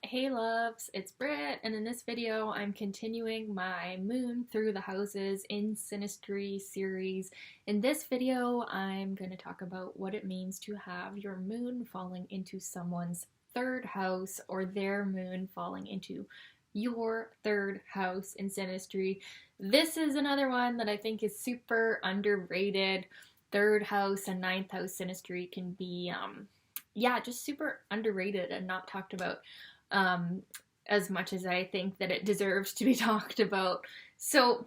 Hey loves, it's Britt, and in this video I'm continuing my Moon Through the Houses in Synastry series. In this video I'm going to talk about what it means to have your moon falling into someone's third house or their moon falling into your third house in Synastry. This is another one that I think is super underrated. Third house and ninth house Synastry can be just super underrated and not talked about um, as much as I think that it deserves to be talked about. So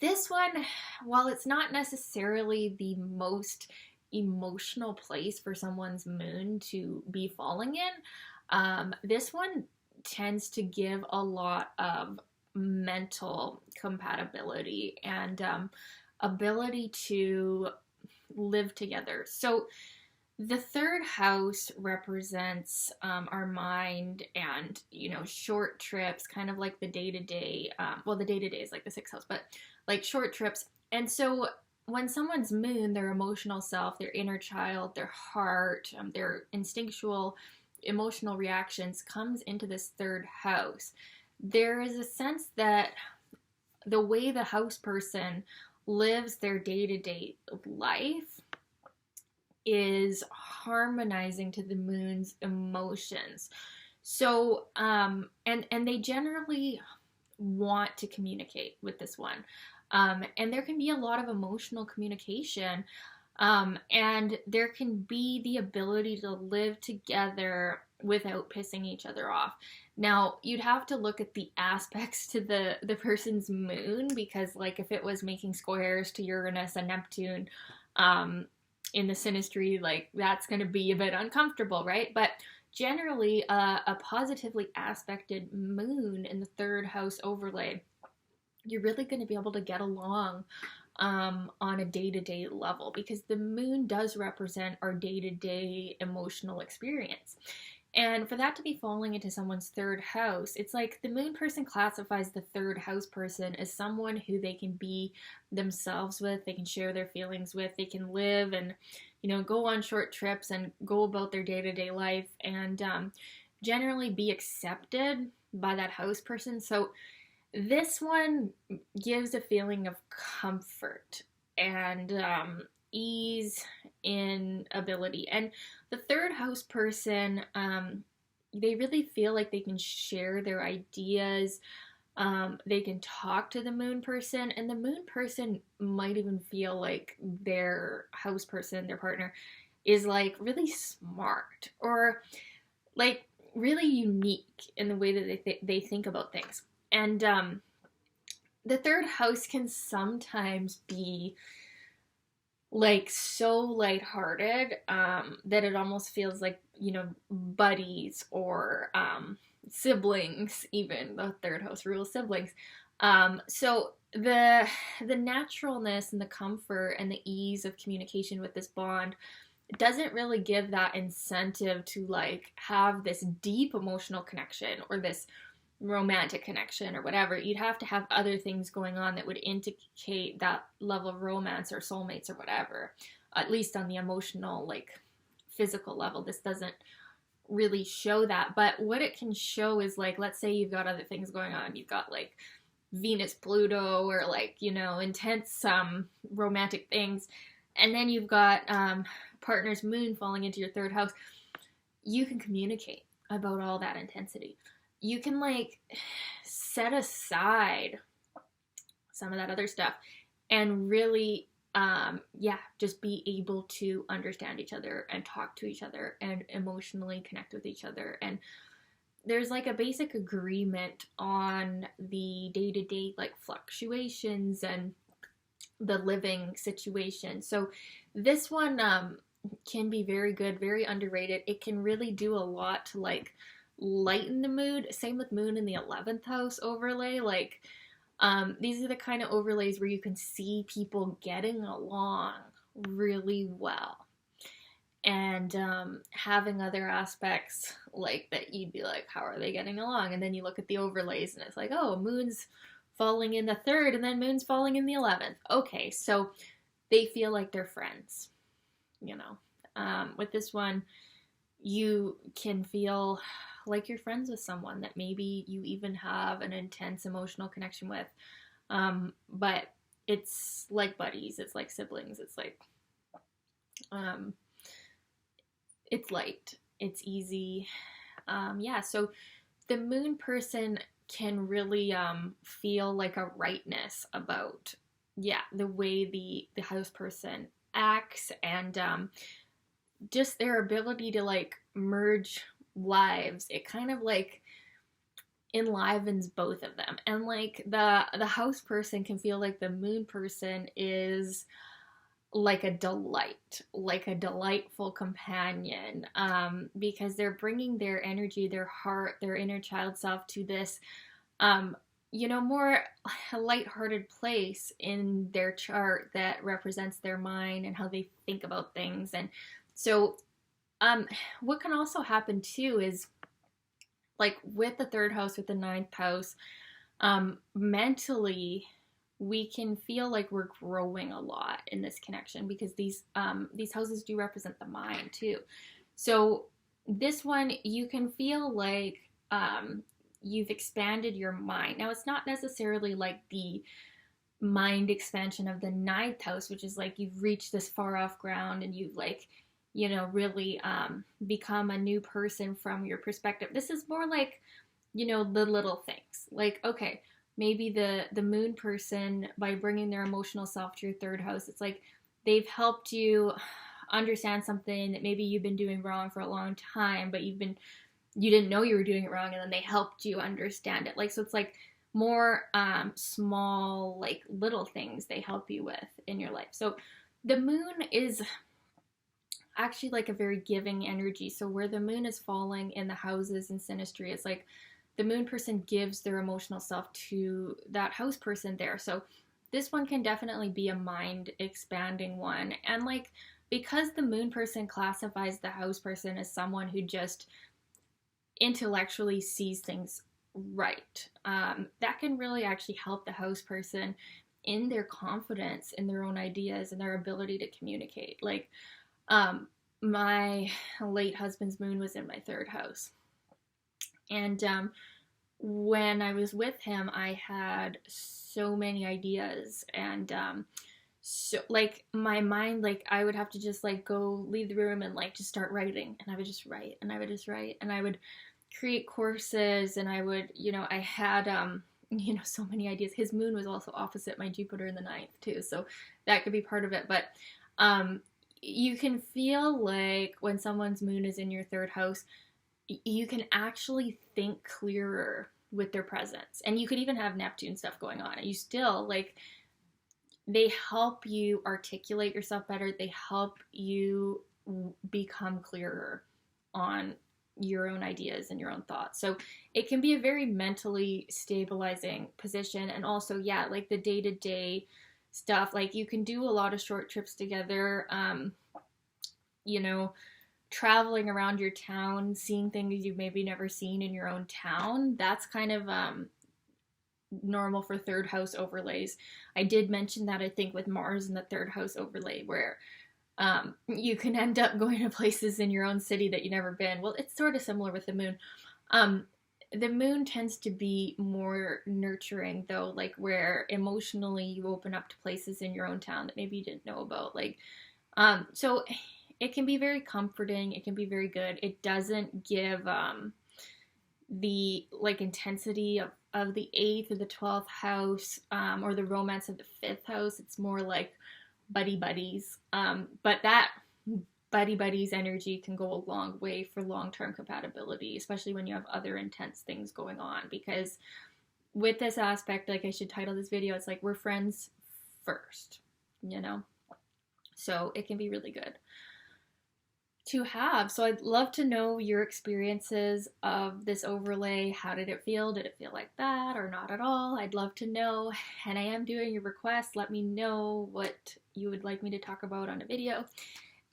this one, while it's not necessarily the most emotional place for someone's moon to be falling in, this one tends to give a lot of mental compatibility and ability to live together. So the third house represents our mind and, short trips, kind of like the day to day. Well, the day to day is like the sixth house, but like short trips. And so when someone's moon, their emotional self, their inner child, their heart, their instinctual emotional reactions comes into this third house, there is a sense that the way the house person lives their day to day life is harmonizing to the moon's emotions. So, and they generally want to communicate with this one. And there can be a lot of emotional communication. And there can be the ability to live together without pissing each other off. Now, you'd have to look at the aspects to the person's moon, because like if it was making squares to Uranus and Neptune, in the synastry, like that's going to be a bit uncomfortable, right? But generally, a positively aspected moon in the third house overlay, you're really going to be able to get along on a day-to-day level, because the moon does represent our day-to-day emotional experience. And for that to be falling into someone's third house, it's like the moon person classifies the third house person as someone who they can be themselves with, they can share their feelings with, they can live and, go on short trips and go about their day-to-day life and generally be accepted by that house person. So this one gives a feeling of comfort and ease in ability. And the third house person, they really feel like they can share their ideas. They can talk to the moon person, and the moon person might even feel like their house person, their partner, is like really smart or like really unique in the way that they think about things. And the third house can sometimes be like so lighthearted that it almost feels like, buddies or siblings. Even the third house rules siblings. So the naturalness and the comfort and the ease of communication with this bond doesn't really give that incentive to like have this deep emotional connection or this romantic connection or whatever. You'd have to have other things going on that would indicate that level of romance or soulmates or whatever, at least on the emotional, like physical level. This doesn't really show that, but what it can show is like, let's say you've got other things going on. You've got like Venus, Pluto, or like, intense romantic things, and then you've got partner's moon falling into your third house. You can communicate about all that intensity. You can like set aside some of that other stuff and really just be able to understand each other and talk to each other and emotionally connect with each other. And there's like a basic agreement on the day-to-day like fluctuations and the living situation. So this one can be very good, very underrated. It can really do a lot to like lighten the mood. Same with moon in the 11th house overlay. Like these are the kind of overlays where you can see people getting along really well and having other aspects like that you'd be like, how are they getting along? And then you look at the overlays and it's like, oh, moon's falling in the third and then moon's falling in the 11th. Okay, so they feel like they're friends, with this one. you can feel like you're friends with someone that maybe you even have an intense emotional connection with. But it's like buddies, it's like siblings, it's like, um, it's light, it's easy. Yeah, so the moon person can really feel like a rightness about, yeah, the way the house person acts, and just their ability to like merge lives. It kind of like enlivens both of them, and like the house person can feel like the moon person is like a delight, like a delightful companion, because they're bringing their energy, their heart, their inner child self to this, um, more lighthearted place in their chart that represents their mind and how they think about things. And so, what can also happen too is like with the third house, with the ninth house, mentally, we can feel like we're growing a lot in this connection, because these houses do represent the mind too. So this one, you can feel like you've expanded your mind. Now, it's not necessarily like the mind expansion of the ninth house, which is like you've reached this far off ground and you've like, really become a new person from your perspective. This is more like, the little things. Like, okay, maybe the moon person, by bringing their emotional self to your third house, it's like they've helped you understand something that maybe you've been doing wrong for a long time, but you didn't know you were doing it wrong, and then they helped you understand it. Like, so it's like more small, like little things they help you with in your life. So the moon is actually like a very giving energy. So where the moon is falling in the houses in Synastry, it's like the moon person gives their emotional self to that house person there. So this one can definitely be a mind expanding one. And like, because the moon person classifies the house person as someone who just intellectually sees things right, that can really actually help the house person in their confidence in their own ideas and their ability to communicate. Like, my late husband's moon was in my third house. And when I was with him, I had so many ideas. And so, like, my mind, like, I would have to just, like, go leave the room and, like, just start writing. And I would just write, and I would just write. And I would create courses, and I would, I had, so many ideas. His moon was also opposite my Jupiter in the ninth, too. So that could be part of it. But, you can feel like when someone's moon is in your third house, you can actually think clearer with their presence. And you could even have Neptune stuff going on. And you still, like, they help you articulate yourself better. They help you become clearer on your own ideas and your own thoughts. So it can be a very mentally stabilizing position. And also, yeah, like the day-to-day stuff, like you can do a lot of short trips together, traveling around your town, seeing things you've maybe never seen in your own town. That's kind of normal for third house overlays. I did mention that, I think, with Mars in the third house overlay, where you can end up going to places in your own city that you've never been. Well, it's sort of similar with the moon. The moon tends to be more nurturing, though, like where emotionally you open up to places in your own town that maybe you didn't know about. Like, so it can be very comforting. It can be very good. It doesn't give the like intensity of the 8th or the 12th house, or the romance of the 5th house. It's more like buddy buddies. But that buddy buddies energy can go a long way for long-term compatibility, especially when you have other intense things going on. Because with this aspect, like I should title this video, it's like we're friends first, so it can be really good to have. So I'd love to know your experiences of this overlay. How did it feel? Did it feel like that or not at all? I'd love to know. And I am doing your requests. Let me know what you would like me to talk about on a video.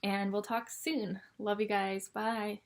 And we'll talk soon. Love you guys. Bye.